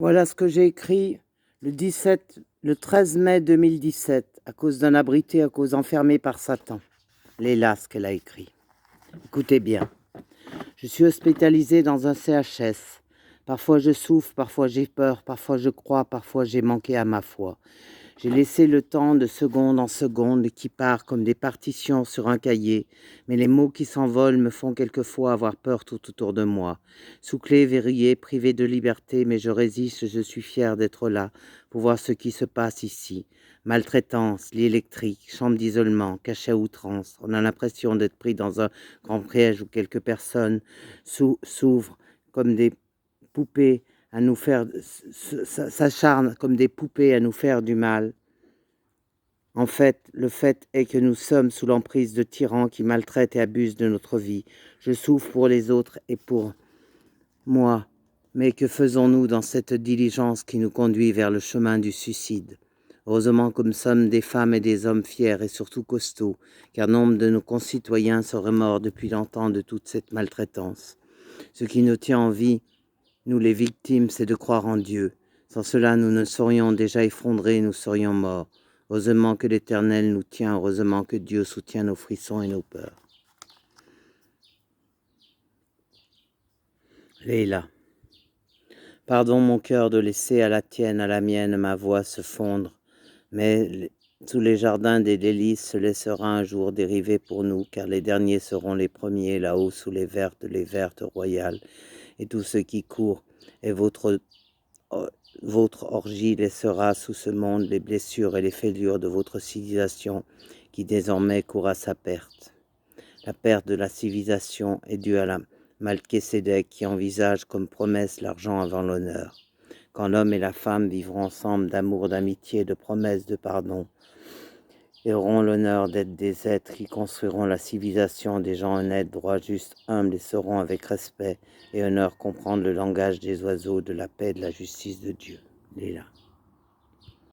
Voilà ce que j'ai écrit le 13 mai 2017, à cause d'un abrité, à cause enfermé par Satan. Léla, ce qu'elle a écrit. Écoutez bien. Je suis hospitalisée dans un CHS. Parfois je souffre, parfois j'ai peur, parfois je crois, parfois j'ai manqué à ma foi. J'ai laissé le temps de seconde en seconde qui part comme des partitions sur un cahier, mais les mots qui s'envolent me font quelquefois avoir peur tout autour de moi. Sous clé, verrouillé, privé de liberté, mais je résiste, je suis fière d'être là, pour voir ce qui se passe ici. Maltraitance, lit électrique, chambre d'isolement, cachet à outrance. On a l'impression d'être pris dans un grand piège où quelques personnes s'ouvrent comme des poupées à nous faire, s'acharnent comme des poupées à nous faire du mal. En fait, le fait est que nous sommes sous l'emprise de tyrans qui maltraitent et abusent de notre vie. Je souffre pour les autres et pour moi. Mais que faisons-nous dans cette diligence qui nous conduit vers le chemin du suicide? Heureusement que nous sommes des femmes et des hommes fiers et surtout costauds, car nombre de nos concitoyens seraient morts depuis longtemps de toute cette maltraitance. Ce qui nous tient en vie, nous les victimes, c'est de croire en Dieu. Sans cela, nous ne serions déjà effondrés, nous serions morts. Heureusement que l'Éternel nous tient, heureusement que Dieu soutient nos frissons et nos peurs. Léla. Pardon mon cœur de laisser à la tienne, à la mienne, ma voix se fondre, mais sous les jardins des délices se laissera un jour dériver pour nous, car les derniers seront les premiers, là-haut sous les vertes royales, et tout ce qui court, et votre orgie laissera sous ce monde les blessures et les fêlures de votre civilisation, qui désormais court à sa perte. La perte de la civilisation est due à la Malkésédek qui envisage comme promesse l'argent avant l'honneur. Quand l'homme et la femme vivront ensemble d'amour, d'amitié, de promesses, de pardon, et auront l'honneur d'être des êtres qui construiront la civilisation des gens honnêtes, droits, justes, humbles et sauront avec respect et honneur comprendre le langage des oiseaux, de la paix, de la justice de Dieu. Léla.